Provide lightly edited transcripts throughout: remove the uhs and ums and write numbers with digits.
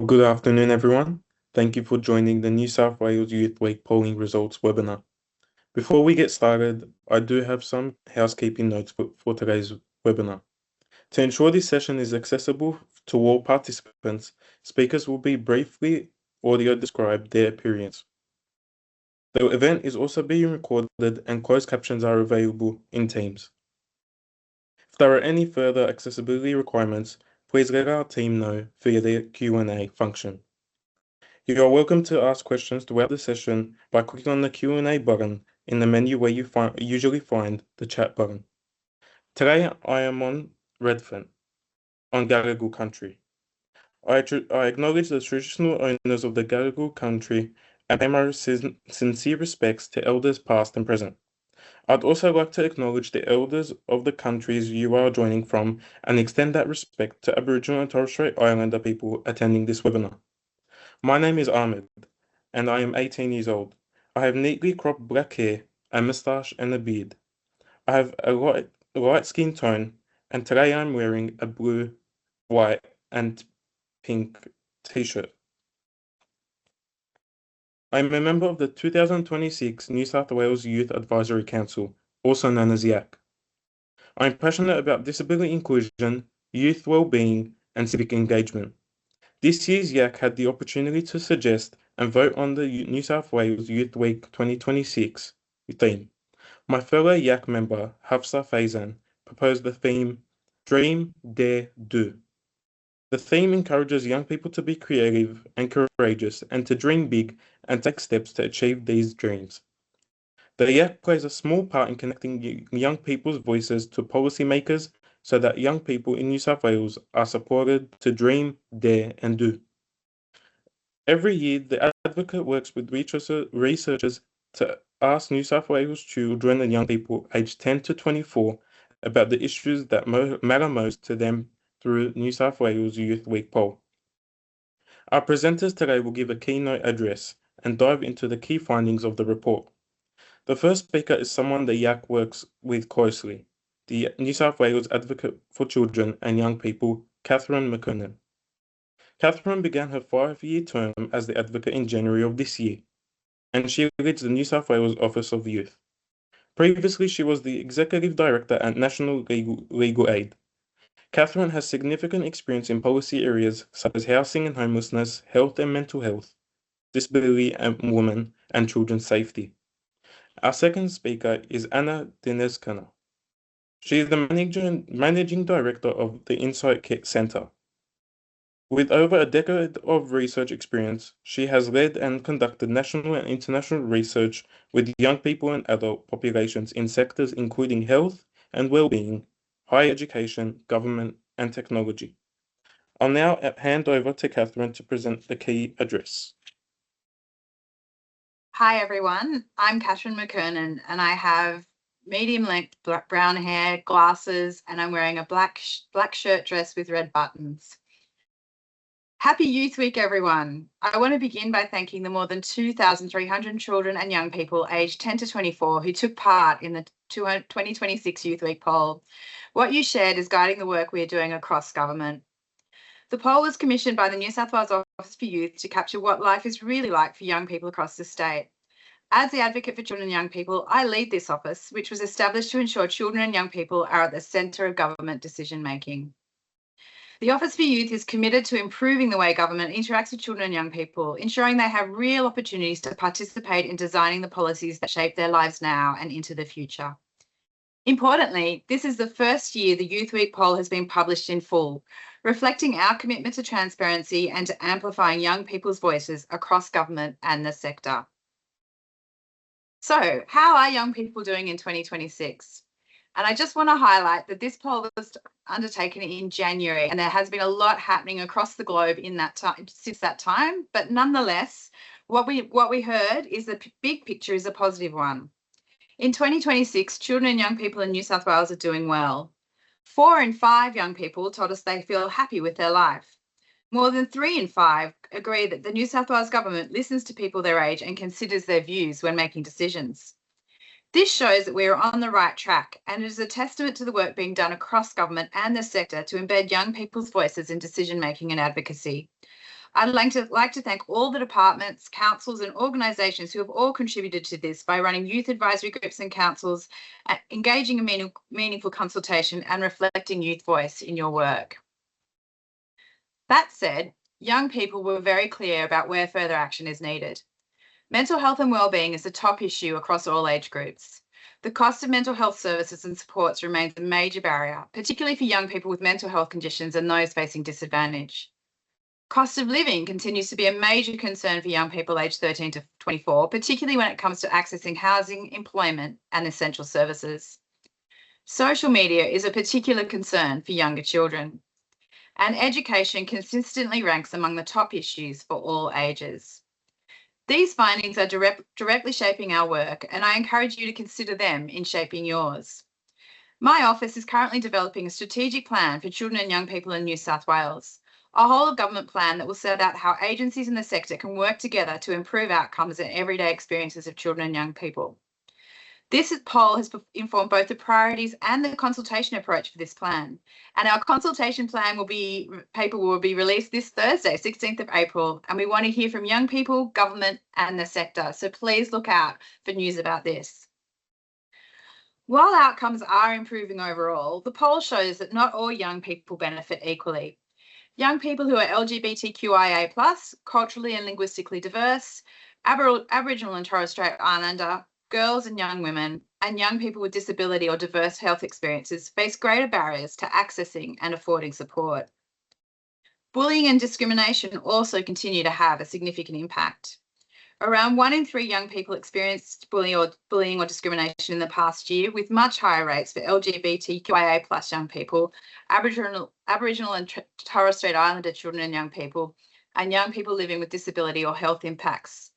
Good afternoon, everyone. Thank you for joining the New South Wales Youth Week polling results webinar. Before we get started, I do have some housekeeping notes for today's webinar. To ensure this session is accessible to all participants, speakers will be briefly audio describe their appearance. The event is also being recorded and closed captions are available in Teams. If there are any further accessibility requirements, please let our team know via the Q&A function. You are welcome to ask questions throughout the session by clicking on the Q&A button in the menu where you usually find the chat button. Today I am on Redfern, on Gadigal country. I acknowledge the traditional owners of the Gadigal country and pay my sincere respects to elders past and present. I'd also like to acknowledge the elders of the countries you are joining from and extend that respect to Aboriginal and Torres Strait Islander people attending this webinar. My name is Ahmed, and I am 18 years old. I have neatly cropped black hair, a moustache, and a beard. I have a light skin tone, and today I'm wearing a blue, white, and pink t-shirt. I am a member of the 2026 New South Wales Youth Advisory Council, also known as YAC. I am passionate about disability inclusion, youth well-being, and civic engagement. This year's YAC had the opportunity to suggest and vote on the New South Wales Youth Week 2026 theme. My fellow YAC member, Hafsa Faizan, proposed the theme Dream, Dare, Do. The theme encourages young people to be creative and courageous and to dream big and take steps to achieve these dreams. The YAC plays a small part in connecting young people's voices to policymakers so that young people in New South Wales are supported to dream, dare, and do. Every year, the advocate works with researchers to ask New South Wales children and young people aged 10 to 24 about the issues that matter most to them through New South Wales Youth Week poll. Our presenters today will give a keynote address and dive into the key findings of the report. The first speaker is someone the YAC works with closely, the New South Wales Advocate for Children and Young People, Catherine McKernan. Catherine began her 5-year term as the advocate in January of this year, and she leads the New South Wales Office of Youth. Previously, she was the Executive Director at National Legal Aid. Catherine has significant experience in policy areas such as housing and homelessness, health and mental health, disability and women, and children's safety. Our second speaker is Anna Dineskana. She is the Managing Director of the Insight Centre. With over a decade of research experience, she has led and conducted national and international research with young people and adult populations in sectors including health and well-being, higher education, government, and technology. I'll now hand over to Catherine to present the key address. Hi everyone, I'm Catherine McKernan and I have medium length brown hair, glasses, and I'm wearing a black shirt dress with red buttons. Happy Youth Week everyone. I want to begin by thanking the more than 2,300 children and young people aged 10 to 24 who took part in the 2026 Youth Week poll. What you shared is guiding the work we are doing across government. The poll was commissioned by the New South Wales Office for Youth to capture what life is really like for young people across the state. As the advocate for children and young people, I lead this office, which was established to ensure children and young people are at the centre of government decision making. The Office for Youth is committed to improving the way government interacts with children and young people, ensuring they have real opportunities to participate in designing the policies that shape their lives now and into the future. Importantly, this is the first year the Youth Week poll has been published in full, reflecting our commitment to transparency and to amplifying young people's voices across government and the sector. So, how are young people doing in 2026? And I just want to highlight that this poll was undertaken in January and there has been a lot happening across the globe in that time, since that time. But nonetheless, what we heard is the big picture is a positive one. In 2026, children and young people in New South Wales are doing well. 4 in 5 young people told us they feel happy with their life. More than 3 in 5 agree that the New South Wales government listens to people their age and considers their views when making decisions. This shows that we are on the right track and it is a testament to the work being done across government and the sector to embed young people's voices in decision making and advocacy. I'd like to thank all the departments, councils and organisations who have all contributed to this by running youth advisory groups and councils, engaging in meaningful consultation and reflecting youth voice in your work. That said, young people were very clear about where further action is needed. Mental health and wellbeing is a top issue across all age groups. The cost of mental health services and supports remains a major barrier, particularly for young people with mental health conditions and those facing disadvantage. Cost of living continues to be a major concern for young people aged 13 to 24, particularly when it comes to accessing housing, employment, and essential services. Social media is a particular concern for younger children, and education consistently ranks among the top issues for all ages. These findings are directly shaping our work, and I encourage you to consider them in shaping yours. My office is currently developing a strategic plan for children and young people in New South Wales, a whole of government plan that will set out how agencies in the sector can work together to improve outcomes and everyday experiences of children and young people. This poll has informed both the priorities and the consultation approach for this plan. And our consultation plan paper will be released this Thursday, 16th of April. And we want to hear from young people, government and the sector. So please look out for news about this. While outcomes are improving overall, the poll shows that not all young people benefit equally. Young people who are LGBTQIA+, culturally and linguistically diverse, Aboriginal and Torres Strait Islander, girls and young women, and young people with disability or diverse health experiences face greater barriers to accessing and affording support. Bullying and discrimination also continue to have a significant impact. Around 1 in 3 young people experienced bullying or discrimination in the past year, with much higher rates for LGBTQIA+ young people, Aboriginal and Torres Strait Islander children and young people living with disability or health impacts.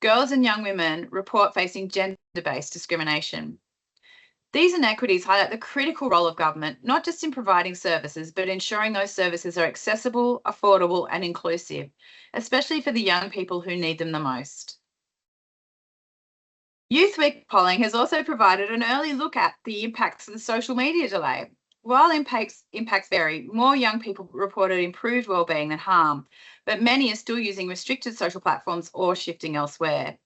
Girls and young women report facing gender-based discrimination. These inequities highlight the critical role of government, not just in providing services, but ensuring those services are accessible, affordable, and inclusive, especially for the young people who need them the most. Youth Week polling has also provided an early look at the impacts of the social media delay. While impacts vary, more young people reported improved wellbeing than harm, but many are still using restricted social platforms or shifting elsewhere.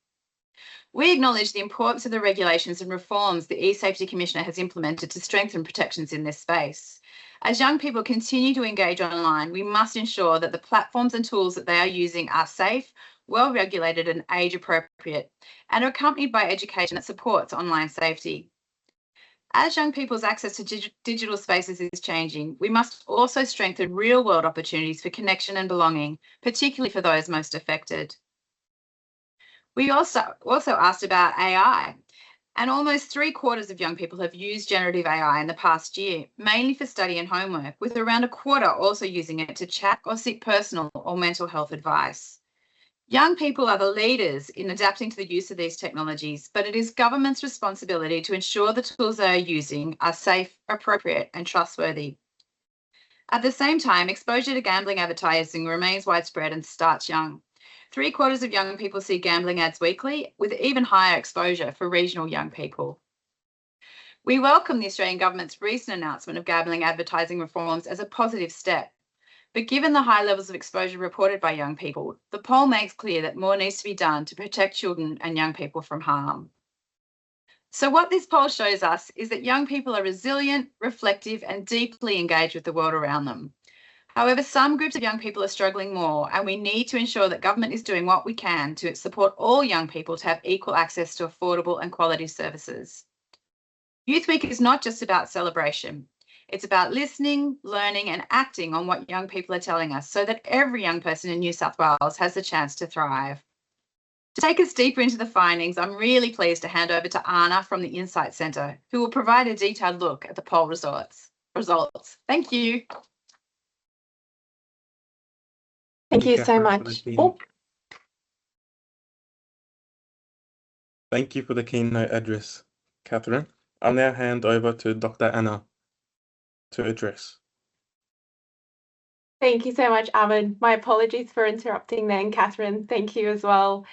We acknowledge the importance of the regulations and reforms the eSafety Commissioner has implemented to strengthen protections in this space. As young people continue to engage online, we must ensure that the platforms and tools that they are using are safe, well-regulated and age-appropriate, and are accompanied by education that supports online safety. As young people's access to digital spaces is changing, we must also strengthen real-world opportunities for connection and belonging, particularly for those most affected. We also asked about AI, and almost 3/4 of young people have used generative AI in the past year, mainly for study and homework, with around 1/4 also using it to chat or seek personal or mental health advice. Young people are the leaders in adapting to the use of these technologies, but it is government's responsibility to ensure the tools they are using are safe, appropriate, and trustworthy. At the same time, exposure to gambling advertising remains widespread and starts young. 3/4 of young people see gambling ads weekly, with even higher exposure for regional young people. We welcome the Australian Government's recent announcement of gambling advertising reforms as a positive step. But given the high levels of exposure reported by young people, the poll makes clear that more needs to be done to protect children and young people from harm. So what this poll shows us is that young people are resilient, reflective, and deeply engaged with the world around them. However, some groups of young people are struggling more, and we need to ensure that government is doing what we can to support all young people to have equal access to affordable and quality services. Youth Week is not just about celebration. It's about listening, learning, and acting on what young people are telling us so that every young person in New South Wales has the chance to thrive. To take us deeper into the findings, I'm really pleased to hand over to Anna from the Insight Centre, who will provide a detailed look at the poll results. Thank you. Thank you so much. Thank you for the keynote address, Catherine. I'll now hand over to Dr. Anna to address. Thank you so much, Ahmed. My apologies for interrupting then, Catherine. Thank you as well.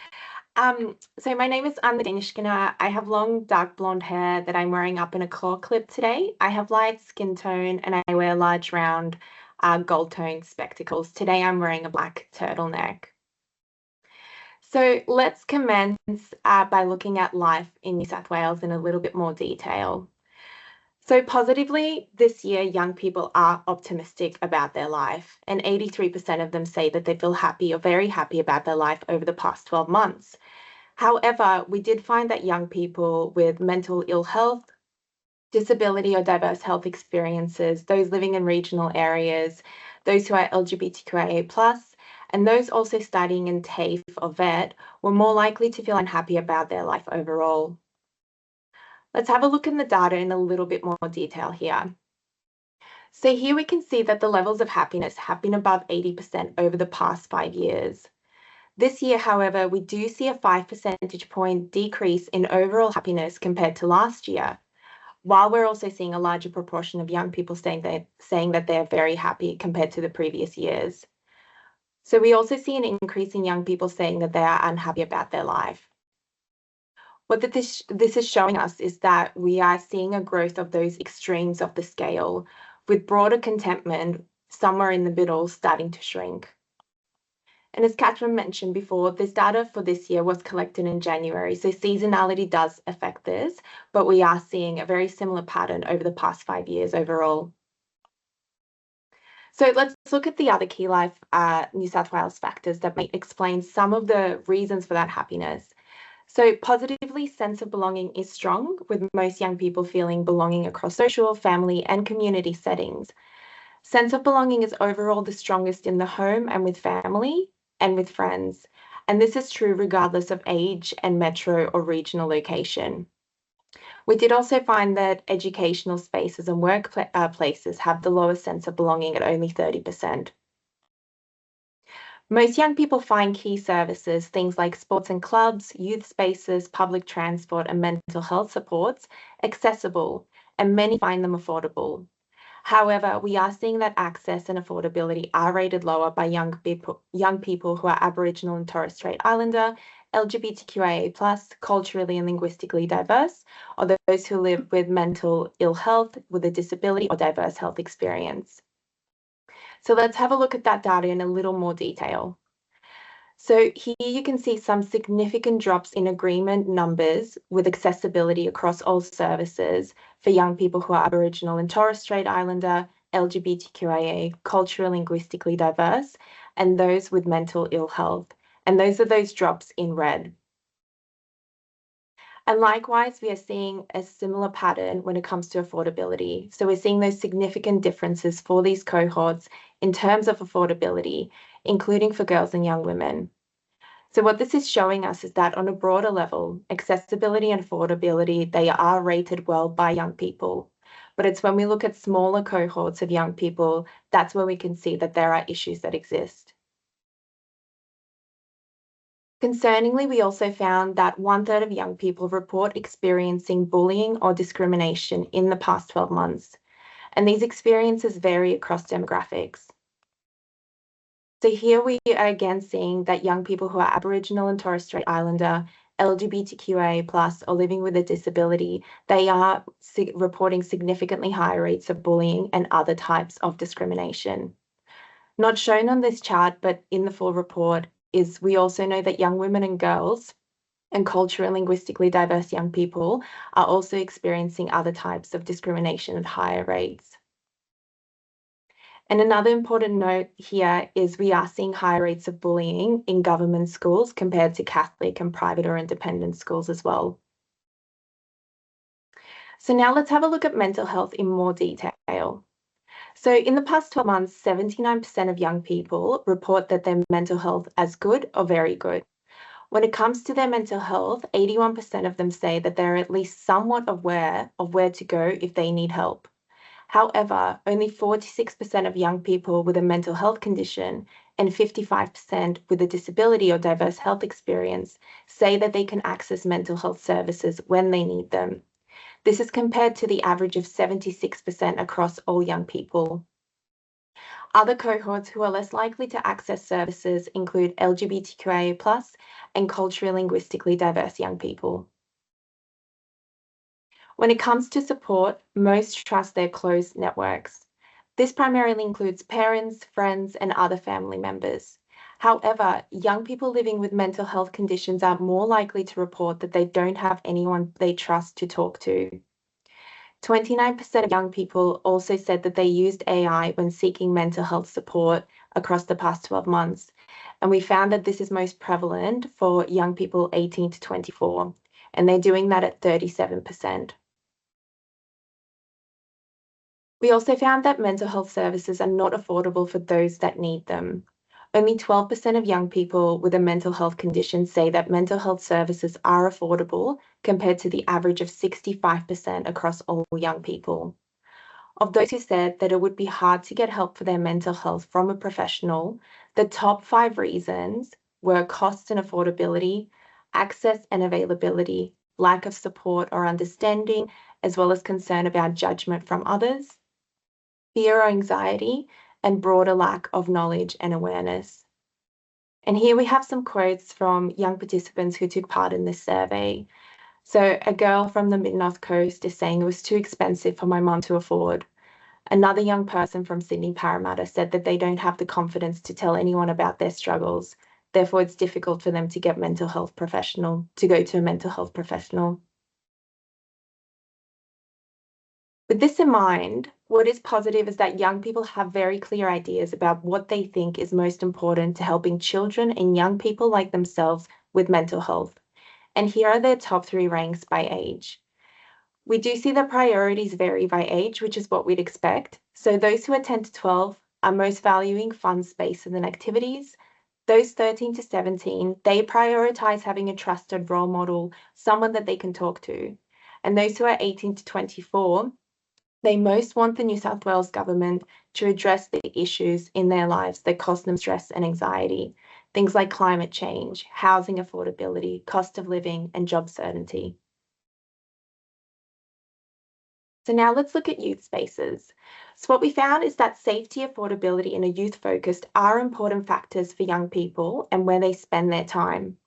So my name is Anna Dinishkina. I have long dark blonde hair that I'm wearing up in a claw clip today. I have light skin tone and I wear large round gold-toned spectacles. Today I'm wearing a black turtleneck. So let's commence by looking at life in New South Wales in a little bit more detail. So positively, this year, young people are optimistic about their life, and 83% of them say that they feel happy or very happy about their life over the past 12 months. However, we did find that young people with mental ill health, disability or diverse health experiences, those living in regional areas, those who are LGBTQIA+, and those also studying in TAFE or VET were more likely to feel unhappy about their life overall. Let's have a look in the data in a little bit more detail here. So here we can see that the levels of happiness have been above 80% over the past 5 years. This year, however, we do see a 5 percentage point decrease in overall happiness compared to last year, while we're also seeing a larger proportion of young people saying that they're very happy compared to the previous years. So we also see an increase in young people saying that they are unhappy about their life. What this is showing us is that we are seeing a growth of those extremes of the scale, with broader contentment somewhere in the middle starting to shrink. And as Catherine mentioned before, this data for this year was collected in January, so seasonality does affect this, but we are seeing a very similar pattern over the past 5 years overall. So let's look at the other key life New South Wales factors that may explain some of the reasons for that happiness. So positively, sense of belonging is strong, with most young people feeling belonging across social, family, and community settings. Sense of belonging is overall the strongest in the home and with family and with friends. And this is true regardless of age and metro or regional location. We did also find that educational spaces and workplaces have the lowest sense of belonging at only 30%. Most young people find key services, things like sports and clubs, youth spaces, public transport, and mental health supports, accessible, and many find them affordable. However, we are seeing that access and affordability are rated lower by young people who are Aboriginal and Torres Strait Islander, LGBTQIA+, culturally and linguistically diverse, or those who live with mental ill health, with a disability or diverse health experience. So let's have a look at that data in a little more detail. So here you can see some significant drops in agreement numbers with accessibility across all services for young people who are Aboriginal and Torres Strait Islander, LGBTQIA, culturally linguistically diverse, and those with mental ill health. And those are those drops in red. And likewise, we are seeing a similar pattern when it comes to affordability. So we're seeing those significant differences for these cohorts in terms of affordability, including for girls and young women. So what this is showing us is that on a broader level, accessibility and affordability, they are rated well by young people. But it's when we look at smaller cohorts of young people, that's where we can see that there are issues that exist. Concerningly, we also found that 1/3 of young people report experiencing bullying or discrimination in the past 12 months, and these experiences vary across demographics. So here we are again seeing that young people who are Aboriginal and Torres Strait Islander, LGBTQIA+, or living with a disability, they are reporting significantly higher rates of bullying and other types of discrimination. Not shown on this chart, but in the full report, is we also know that young women and girls and culturally and linguistically diverse young people are also experiencing other types of discrimination at higher rates. And another important note here is we are seeing higher rates of bullying in government schools compared to Catholic and private or independent schools as well. So now let's have a look at mental health in more detail. So in the past 12 months, 79% of young people report that their mental health as good or very good. When it comes to their mental health, 81% of them say that they're at least somewhat aware of where to go if they need help. However, only 46% of young people with a mental health condition and 55% with a disability or diverse health experience say that they can access mental health services when they need them. This is compared to the average of 76% across all young people. Other cohorts who are less likely to access services include LGBTQIA+ and culturally linguistically diverse young people. When it comes to support, most trust their closed networks. This primarily includes parents, friends, and other family members. However, young people living with mental health conditions are more likely to report that they don't have anyone they trust to talk to. 29% of young people also said that they used AI when seeking mental health support across the past 12 months. And we found that this is most prevalent for young people 18 to 24, and they're doing that at 37%. We also found that mental health services are not affordable for those that need them. Only 12% of young people with a mental health condition say that mental health services are affordable compared to the average of 65% across all young people. Of those who said that it would be hard to get help for their mental health from a professional, the top 5 reasons were cost and affordability, access and availability, lack of support or understanding, as well as concern about judgment from others, fear or anxiety, and broader lack of knowledge and awareness. And here we have some quotes from young participants who took part in this survey. So a girl from the Mid-North Coast is saying it was too expensive for my mum to afford. Another young person from Sydney Parramatta said that they don't have the confidence to tell anyone about their struggles. Therefore, it's difficult for them to go to a mental health professional. With this in mind, what is positive is that young people have very clear ideas about what they think is most important to helping children and young people like themselves with mental health. And here are their top 3 ranks by age. We do see that priorities vary by age, which is what we'd expect. So those who are 10 to 12 are most valuing fun spaces and activities. Those 13 to 17, they prioritize having a trusted role model, someone that they can talk to. And those who are 18 to 24, they most want the New South Wales government to address the issues in their lives that cause them stress and anxiety. Things like climate change, housing affordability, cost of living, and job certainty. So now let's look at youth spaces. So what we found is that safety, affordability, and a youth focused are important factors for young people and where they spend their time.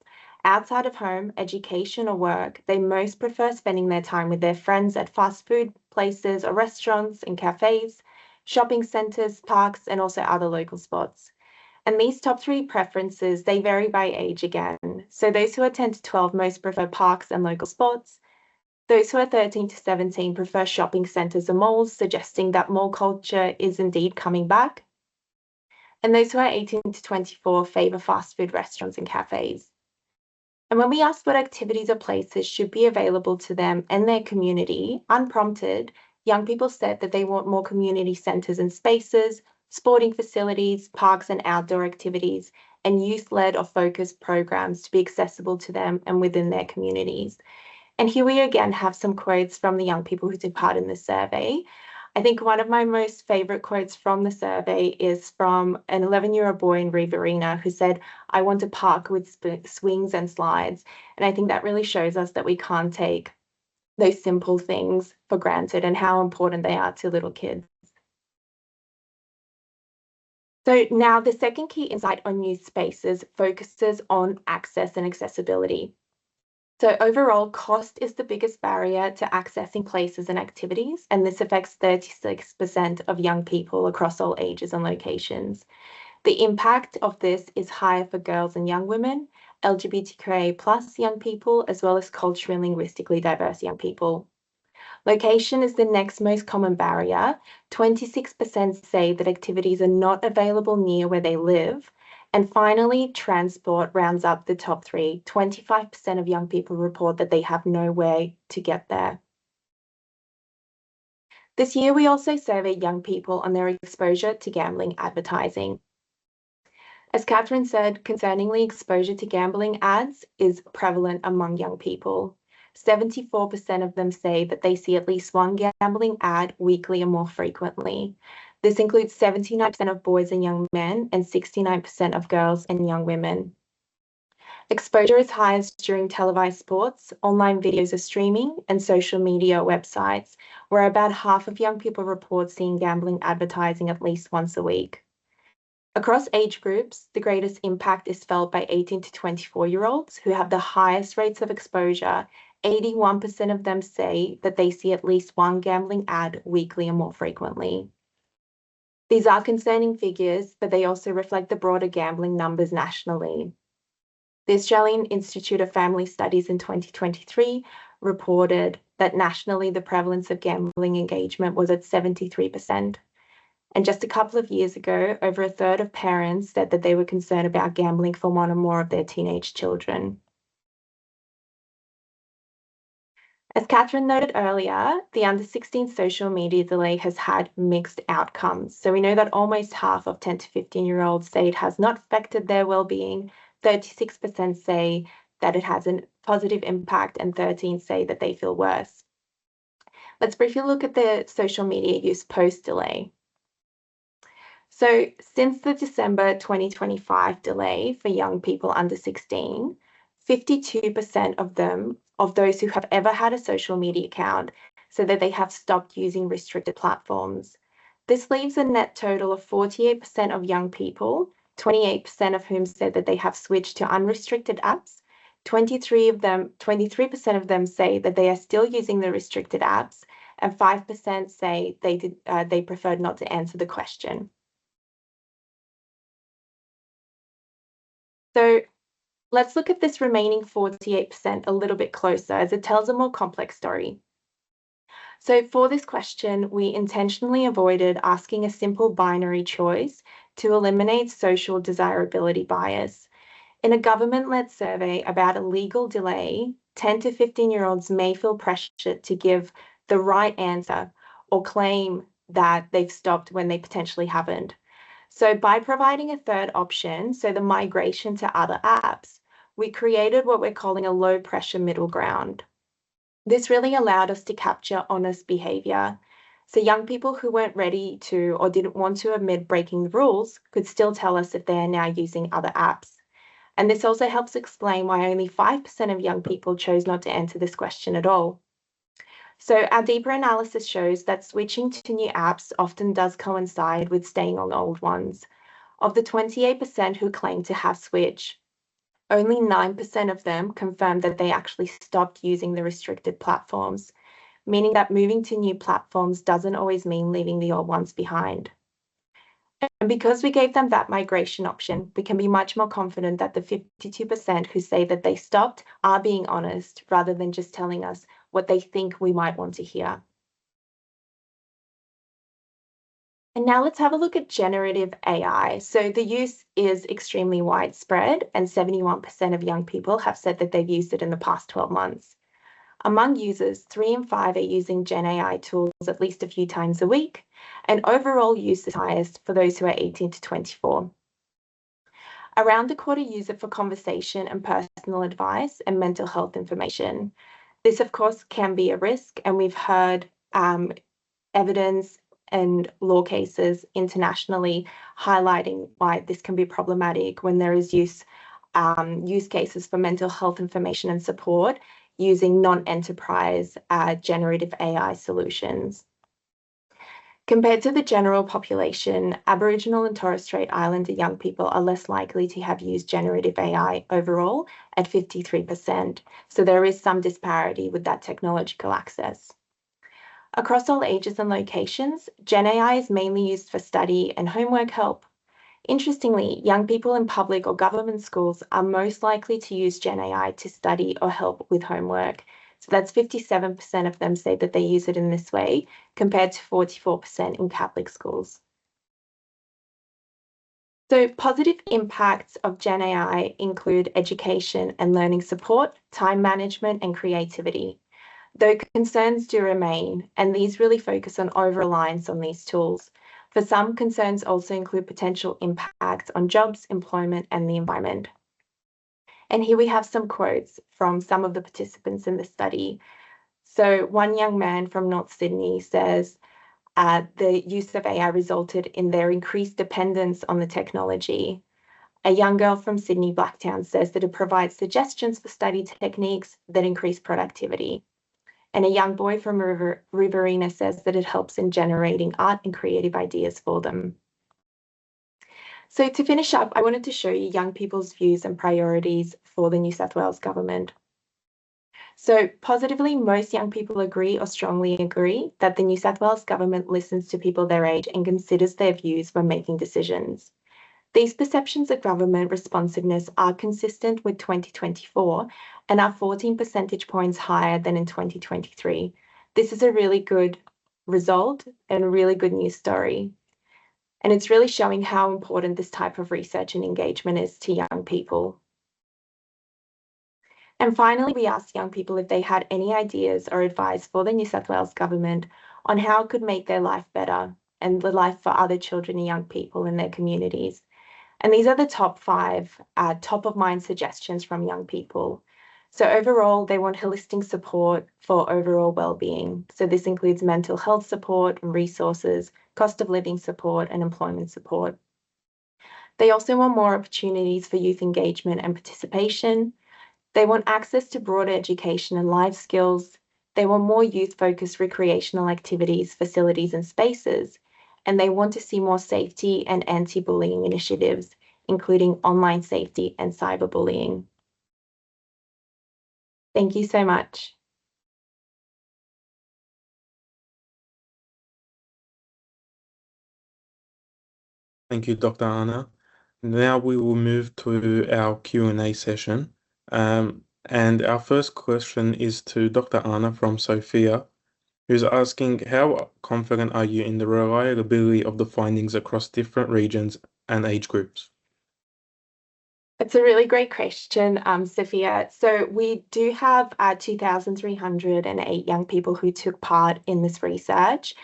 Outside of home, education, or work, they most prefer spending their time with their friends at fast food places or restaurants and cafes, shopping centres, parks, and also other local spots. And these top 3 preferences, they vary by age again. So those who are 10 to 12 most prefer parks and local spots. Those who are 13 to 17 prefer shopping centres and malls, suggesting that mall culture is indeed coming back. And those who are 18 to 24 favour fast food restaurants and cafes. And when we asked what activities or places should be available to them and their community, unprompted, young people said that they want more community centres and spaces, sporting facilities, parks and outdoor activities, and youth-led or focused programs to be accessible to them and within their communities. And here we again have some quotes from the young people who took part in this survey. I think one of my most favourite quotes from the survey is from an 11-year-old boy in Riverina who said, "I want a park with swings and slides." And I think that really shows us that we can't take those simple things for granted and how important they are to little kids. So now the second key insight on youth spaces focuses on access and accessibility. So overall, cost is the biggest barrier to accessing places and activities, and this affects 36% of young people across all ages and locations. The impact of this is higher for girls and young women, LGBTQIA+ young people, as well as culturally and linguistically diverse young people. Location is the next most common barrier. 26% say that activities are not available near where they live. And finally, transport rounds up the top 3. 25% of young people report that they have no way to get there. This year, we also surveyed young people on their exposure to gambling advertising. As Catherine said, concerningly, exposure to gambling ads is prevalent among young people. 74% of them say that they see at least one gambling ad weekly or more frequently. This includes 79% of boys and young men and 69% of girls and young women. Exposure is highest during televised sports, online videos of streaming, and social media websites, where about half of young people report seeing gambling advertising at least once a week. Across age groups, the greatest impact is felt by 18 to 24-year-olds who have the highest rates of exposure. 81% of them say that they see at least one gambling ad weekly or more frequently. These are concerning figures, but they also reflect the broader gambling numbers nationally. The Australian Institute of Family Studies in 2023 reported that nationally the prevalence of gambling engagement was at 73%. And just a couple of years ago, over a third of parents said that they were concerned about gambling for one or more of their teenage children. As Catherine noted earlier, the under 16 social media delay has had mixed outcomes. So we know that almost half of 10 to 15-year-olds say it has not affected their well-being, 36% say that it has a positive impact, and 13% say that they feel worse. Let's briefly look at the social media use post-delay. So since the December 2025 delay for young people under 16, 52% of those who have ever had a social media account so that they have stopped using restricted platforms. This leaves a net total of 48% of young people, 28% of whom said that they have switched to unrestricted apps. 23% of them say that they are still using the restricted apps, and 5% say they preferred not to answer the question. So let's look at this remaining 48% a little bit closer, as it tells a more complex story. So for this question, we intentionally avoided asking a simple binary choice to eliminate social desirability bias. In a government-led survey about a legal delay, 10 to 15-year-olds may feel pressured to give the right answer or claim that they've stopped when they potentially haven't. So by providing a third option, so the migration to other apps, we created what we're calling a low pressure middle ground. This really allowed us to capture honest behavior. So young people who weren't ready to or didn't want to admit breaking the rules could still tell us if they are now using other apps. And this also helps explain why only 5% of young people chose not to answer this question at all. So our deeper analysis shows that switching to new apps often does coincide with staying on old ones. Of the 28% who claim to have switched, only 9% of them confirmed that they actually stopped using the restricted platforms, meaning that moving to new platforms doesn't always mean leaving the old ones behind. And because we gave them that migration option, we can be much more confident that the 52% who say that they stopped are being honest rather than just telling us what they think we might want to hear. And now let's have a look at generative AI. So the use is extremely widespread, and 71% of young people have said that they've used it in the past 12 months. Among users, 3 in 5 are using Gen AI tools at least a few times a week, and overall use is highest for those who are 18 to 24. Around a quarter use it for conversation and personal advice and mental health information. This, of course, can be a risk, and we've heard evidence and law cases internationally highlighting why this can be problematic when there is use cases for mental health information and support using non-enterprise generative AI solutions. Compared to the general population, Aboriginal and Torres Strait Islander young people are less likely to have used generative AI overall at 53%. So there is some disparity with that technological access. Across all ages and locations, Gen AI is mainly used for study and homework help. Interestingly, young people in public or government schools are most likely to use Gen AI to study or help with homework. So that's 57% of them say that they use it in this way, compared to 44% in Catholic schools. So positive impacts of Gen AI include education and learning support, time management, and creativity. Though concerns do remain, and these really focus on over-reliance on these tools. For some, concerns also include potential impacts on jobs, employment, and the environment. And here we have some quotes from some of the participants in the study. So one young man from North Sydney says, the use of AI resulted in their increased dependence on the technology. A young girl from Sydney Blacktown says that it provides suggestions for study techniques that increase productivity. And a young boy from Riverina says that it helps in generating art and creative ideas for them. So to finish up, I wanted to show you young people's views and priorities for the New South Wales government. So positively, most young people agree or strongly agree that the New South Wales government listens to people their age and considers their views when making decisions. These perceptions of government responsiveness are consistent with 2024 and are 14 percentage points higher than in 2023. This is a really good result and a really good news story. And it's really showing how important this type of research and engagement is to young people. And finally, we asked young people if they had any ideas or advice for the New South Wales government on how it could make their life better and the life for other children and young people in their communities. And these are the top 5 top of mind suggestions from young people. So overall, they want holistic support for overall well-being. So this includes mental health support and resources, cost of living support, and employment support. They also want more opportunities for youth engagement and participation. They want access to broader education and life skills. They want more youth-focused recreational activities, facilities, and spaces. And they want to see more safety and anti-bullying initiatives, including online safety and cyberbullying. Thank you so much. Thank you, Dr. Anna. Now we will move to our Q&A session. And our first question is to Dr. Anna from Sophia, who's asking, how confident are you in the reliability of the findings across different regions and age groups? It's a really great question, Sophia. So we do have 2,308 young people who took part in this research.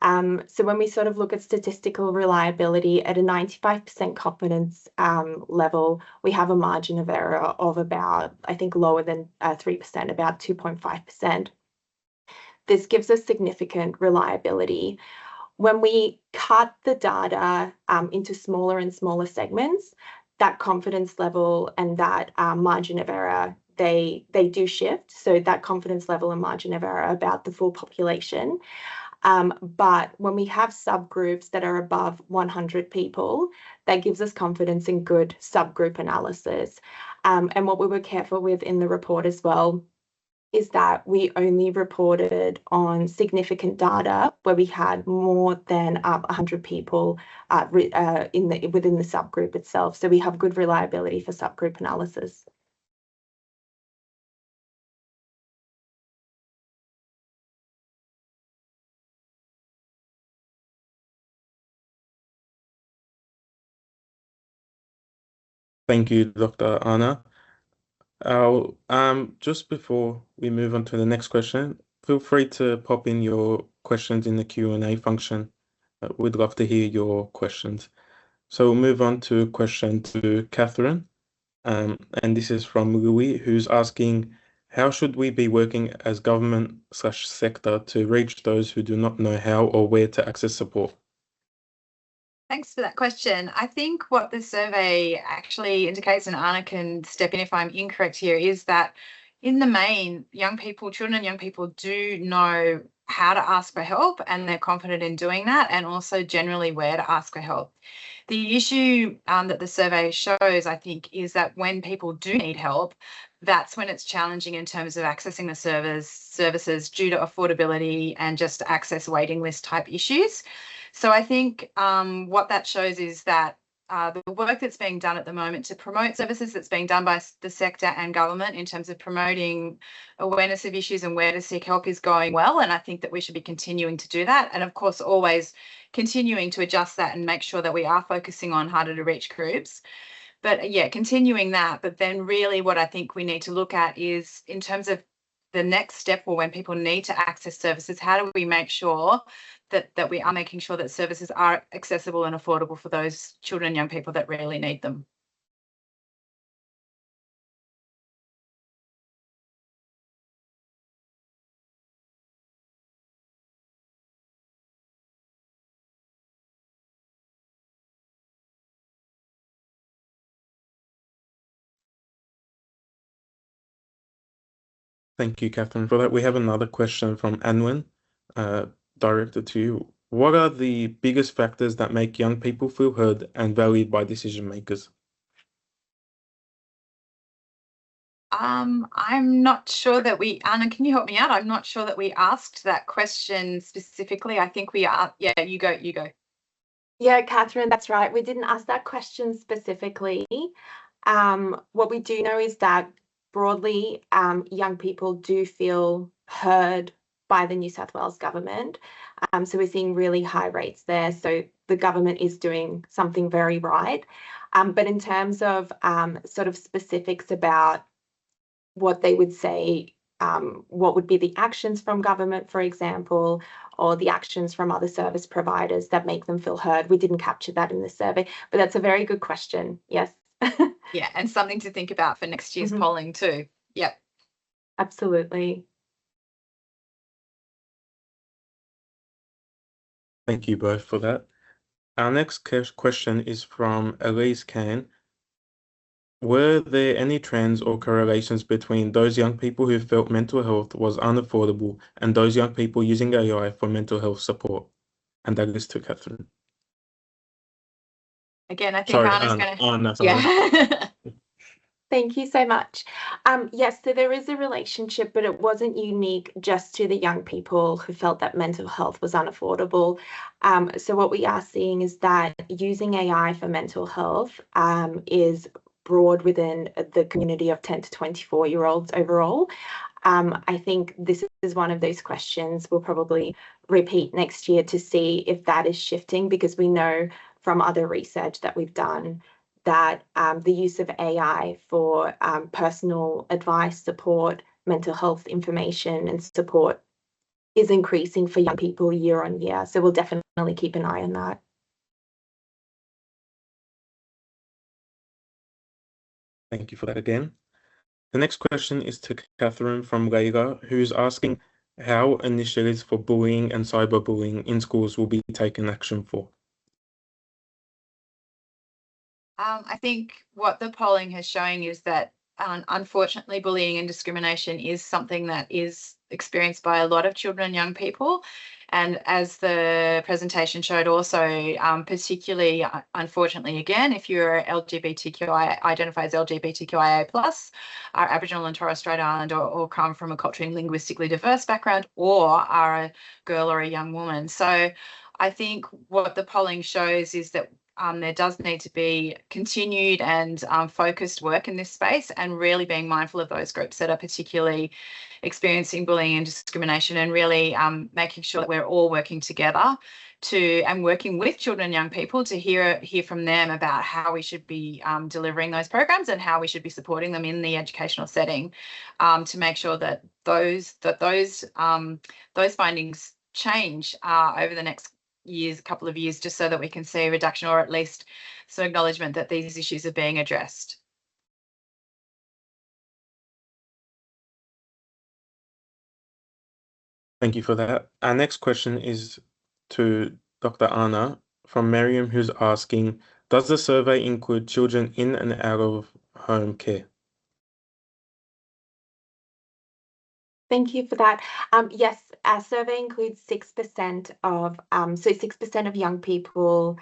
So when we sort of look at statistical reliability at a 95% confidence level, we have a margin of error of about, I think, lower than 3%, about 2.5%. This gives us significant reliability. When we cut the data into smaller and smaller segments, that confidence level and that margin of error, they do shift. So that confidence level and margin of error about the full population. But when we have subgroups that are above 100 people, that gives us confidence in good subgroup analysis. And what we were careful with in the report as well is that we only reported on significant data where we had more than 100 people within the subgroup itself. So we have good reliability for subgroup analysis. Thank you, Dr. Anna. Just before we move on to the next question, feel free to pop in your questions in the Q&A function. We'd love to hear your questions. So we'll move on to a question to Catherine. And this is from Louis, who's asking, how should we be working as government/sector to reach those who do not know how or where to access support? Thanks for that question. I think what the survey actually indicates, and Anna can step in if I'm incorrect here, is that in the main, children and young people do know how to ask for help and they're confident in doing that, and also generally where to ask for help. The issue that the survey shows, I think, is that when people do need help, that's when it's challenging in terms of accessing the services due to affordability and just access waiting list type issues. So I think what that shows is that the work that's being done at the moment to promote services that's being done by the sector and government in terms of promoting awareness of issues and where to seek help is going well. And I think that we should be continuing to do that. And of course, always continuing to adjust that and make sure that we are focusing on harder to reach groups. But yeah, continuing that. But then really what I think we need to look at is in terms of the next step, or when people need to access services, how do we make sure that we are making sure that services are accessible and affordable for those children and young people that really need them? Thank you, Catherine, for that. We have another question from Anwin, directed to you. What are the biggest factors that make young people feel heard and valued by decision makers? I'm not sure that Anna, can you help me out? I'm not sure that we asked that question specifically. I think we are. Yeah, you go. Yeah, Catherine, that's right. We didn't ask that question specifically. What we do know is that broadly, young people do feel heard by the New South Wales government. So we're seeing really high rates there. So the government is doing something very right. But in terms of sort of specifics about what they would say, what would be the actions from government, for example, or the actions from other service providers that make them feel heard. We didn't capture that in the survey, but that's a very good question. Yes. Yeah, and something to think about for next year's polling too. Yep. Absolutely. Thank you both for that. Our next question is from Elise Kane. Were there any trends or correlations between those young people who felt mental health was unaffordable and those young people using AI for mental health support? And that is to Catherine. Again, I think Sorry, Anna's going to. Anna, sorry. Yeah. Thank you so much. Yes, so there is a relationship, but it wasn't unique just to the young people who felt that mental health was unaffordable. So what we are seeing is that using AI for mental health is broad within the community of 10 to 24-year-olds overall. I think this is one of those questions we'll probably repeat next year to see if that is shifting, because we know from other research that we've done that the use of AI for personal advice, support, mental health information and support is increasing for young people year on year. So we'll definitely keep an eye on that. Thank you for that again. The next question is to Catherine from Layla, who's asking how initiatives for bullying and cyberbullying in schools will be taken action for. I think what the polling has shown is that unfortunately bullying and discrimination is something that is experienced by a lot of children and young people. And as the presentation showed also, particularly, unfortunately, again, if you're LGBTQI, identify as LGBTQIA+, are Aboriginal and Torres Strait Islander or come from a culturally and linguistically diverse background, or are a girl or a young woman. So I think what the polling shows is that there does need to be continued and focused work in this space, and really being mindful of those groups that are particularly experiencing bullying and discrimination, and really making sure that we're all working together and working with children and young people to hear from them about how we should be delivering those programs and how we should be supporting them in the educational setting, to make sure that those findings change over the next couple of years, just so that we can see a reduction, or at least some acknowledgement that these issues are being addressed. Thank you for that. Our next question is to Dr. Anna from Miriam, who's asking, does the survey include children in and out of home care? Thank you for that. Yes, our survey includes 6% of 6% of young people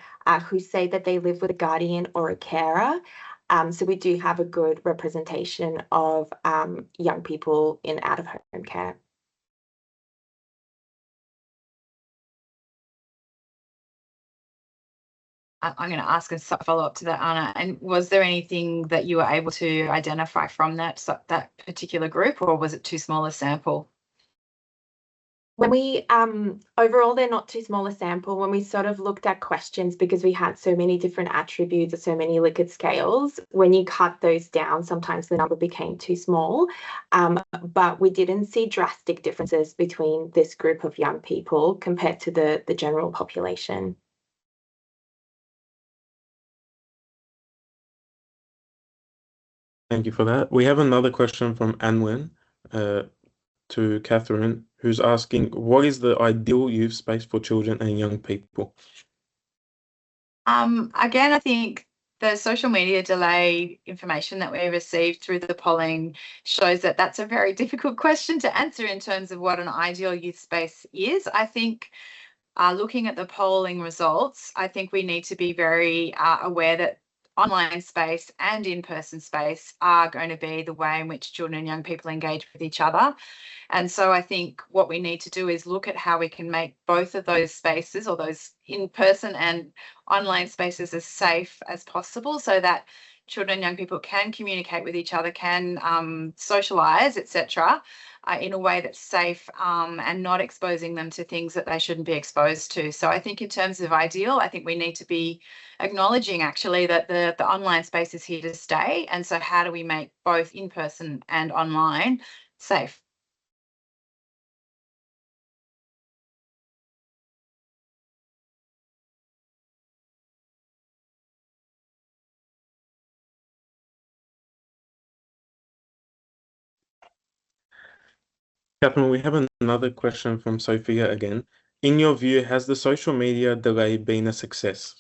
who say that they live with a guardian or a carer. So we do have a good representation of young people in out of home care. I'm going to ask a follow-up to that, Anna. And was there anything that you were able to identify from that particular group, or was it too small a sample? When we overall, they're not too small a sample. When we sort of looked at questions, because we had so many different attributes or so many Likert scales, when you cut those down, sometimes the number became too small. But we didn't see drastic differences between this group of young people compared to the general population. Thank you for that. We have another question from Anwen to Catherine, who's asking, what is the ideal youth space for children and young people? Again, I think the social media delay information that we received through the polling shows that that's a very difficult question to answer in terms of what an ideal youth space is. I think looking at the polling results, I think we need to be very aware that online space and in-person space are going to be the way in which children and young people engage with each other. And so I think what we need to do is look at how we can make both of those spaces, or those in-person and online spaces, as safe as possible, so that children and young people can communicate with each other, can socialise, etc., in a way that's safe, and not exposing them to things that they shouldn't be exposed to. So I think in terms of ideal, I think we need to be acknowledging actually that the online space is here to stay. And so how do we make both in-person and online safe? Catherine, we have another question from Sophia again. In your view, has the social media delay been a success?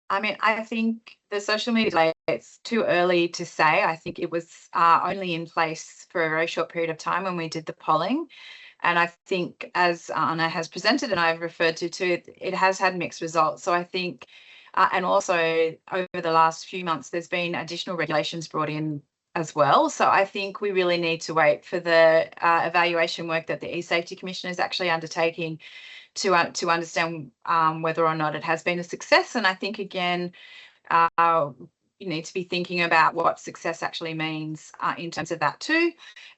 I mean, I think the social media delay, it's too early to say. I think it was only in place for a very short period of time when we did the polling. And I think, as Anna has presented and I've referred to too, it has had mixed results. So I think, and also over the last few months, there's been additional regulations brought in as well. So I think we really need to wait for the evaluation work that the eSafety Commission is actually undertaking to understand whether or not it has been a success. And I think, again, you need to be thinking about what success actually means in terms of that too.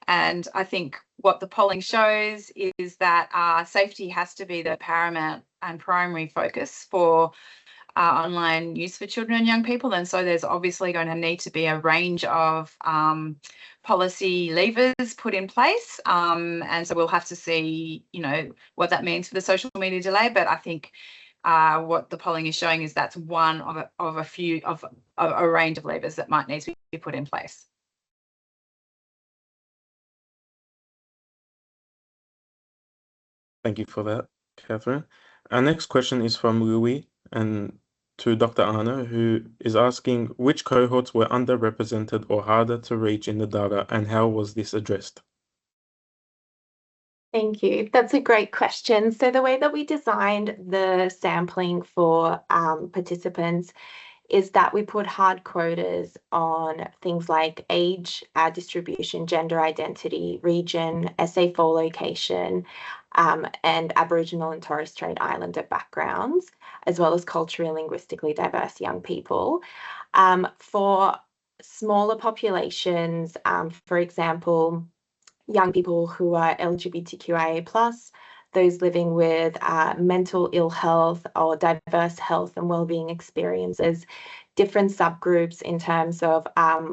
And I think what the polling shows is that safety has to be the paramount and primary focus for online use for children and young people. And so there's obviously going to need to be a range of policy levers put in place. And so we'll have to see, what that means for the social media delay. But I think what the polling is showing is that's one of a range of levers that might need to be put in place. Thank you for that, Catherine. Our next question is from Louis and to Dr. Anna, who is asking which cohorts were underrepresented or harder to reach in the data, and how was this addressed? Thank you. That's a great question. So the way that we designed the sampling for participants is that we put hard quotas on things like age, distribution, gender identity, region, SA4 location, and Aboriginal and Torres Strait Islander backgrounds, as well as culturally and linguistically diverse young people. For smaller populations, for example, young people who are LGBTQIA+, those living with mental ill health or diverse health and wellbeing experiences, different subgroups in terms of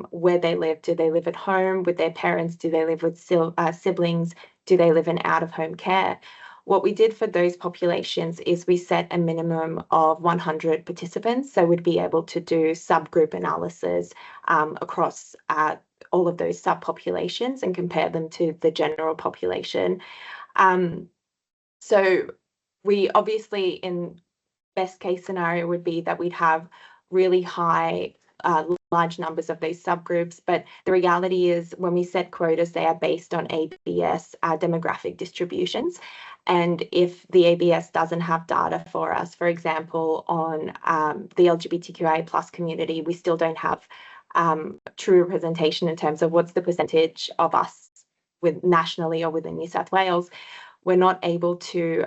where they live. Do they live at home with their parents? Do they live with siblings? Do they live in out-of-home care? What we did for those populations is we set a minimum of 100 participants, so we'd be able to do subgroup analysis across all of those subpopulations and compare them to the general population. So we obviously, in best case scenario, would be that we'd have really high, large numbers of those subgroups. But the reality is when we set quotas, they are based on ABS demographic distributions. And if the ABS doesn't have data for us, for example, on the LGBTQIA+ community, we still don't have true representation in terms of what's the percentage of us with nationally or within New South Wales. We're not able to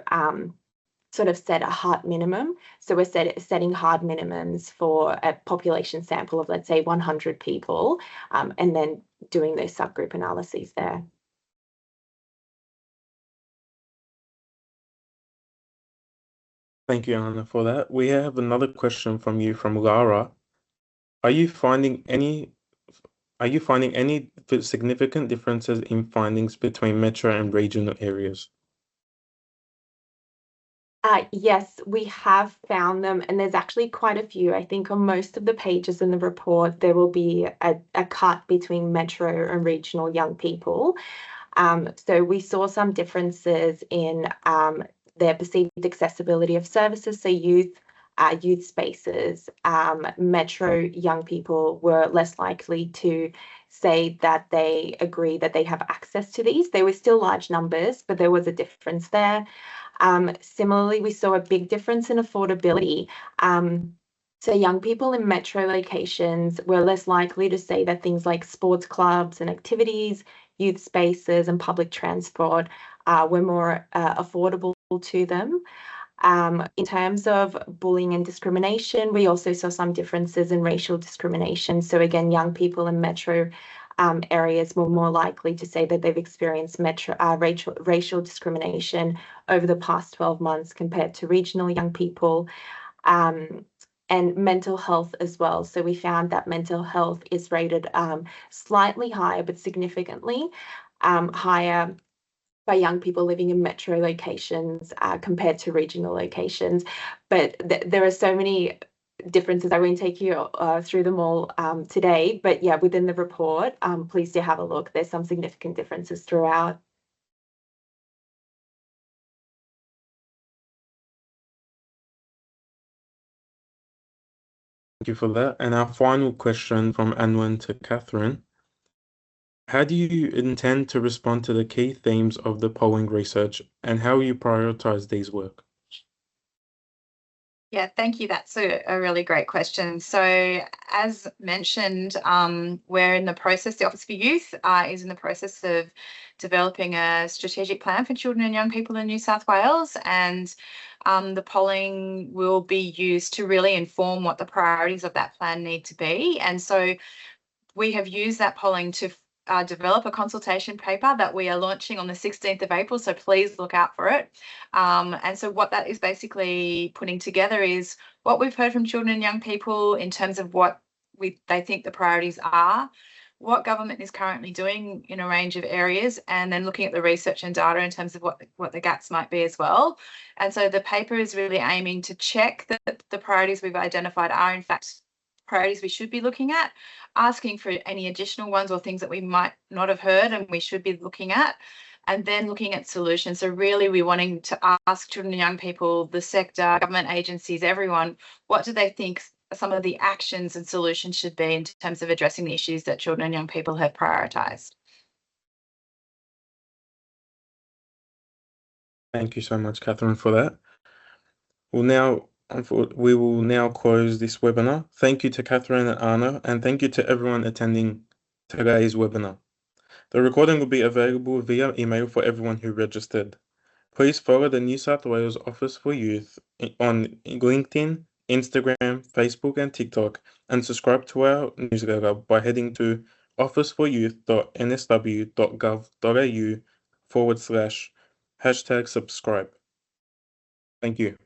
sort of set a hard minimum. So we're setting hard minimums for a population sample of, let's say, 100 people, and then doing those subgroup analyses there. Thank you, Anna, for that. We have another question from you from Lara. Are you finding any significant differences in findings between metro and regional areas? Yes, we have found them, and there's actually quite a few. I think on most of the pages in the report, there will be a cut between metro and regional young people. So we saw some differences in their perceived accessibility of services, so youth spaces. Metro young people were less likely to say that they agree that they have access to these. They were still large numbers, but there was a difference there. Similarly, we saw a big difference in affordability. So young people in metro locations were less likely to say that things like sports clubs and activities, youth spaces, and public transport were more affordable to them. In terms of bullying and discrimination, we also saw some differences in racial discrimination. So again, young people in metro areas were more likely to say that they've experienced racial discrimination over the past 12 months compared to regional young people. And mental health as well. So we found that mental health is rated slightly higher, but significantly higher by young people living in metro locations compared to regional locations. But there are so many differences. I won't take you through them all today, but yeah, within the report, please do have a look. There's some significant differences throughout. Thank you for that. And our final question from Anwen to Catherine. How do you intend to respond to the key themes of the polling research, and how you prioritize these work? Yeah, thank you. That's a really great question. So as mentioned, we're in the process, the Office for Youth is in the process of developing a strategic plan for children and young people in New South Wales, and the polling will be used to really inform what the priorities of that plan need to be. And so we have used that polling to develop a consultation paper that we are launching on the 16th of April, so please look out for it. And so what that is basically putting together is what we've heard from children and young people in terms of what they think the priorities are, what government is currently doing in a range of areas, and then looking at the research and data in terms of what the gaps might be as well. And so the paper is really aiming to check that the priorities we've identified are in fact priorities we should be looking at, asking for any additional ones or things that we might not have heard and we should be looking at, and then looking at solutions. So really we're wanting to ask children and young people, the sector, government agencies, everyone, what do they think some of the actions and solutions should be in terms of addressing the issues that children and young people have prioritised. Thank you so much, Catherine, for that. We will now close this webinar. Thank you to Catherine and Anna, and thank you to everyone attending today's webinar. The recording will be available via email for everyone who registered. Please follow the New South Wales Office for Youth on LinkedIn, Instagram, Facebook, and TikTok, and subscribe to our newsletter by heading to officeforyouth.nsw.gov.au /subscribe. Thank you.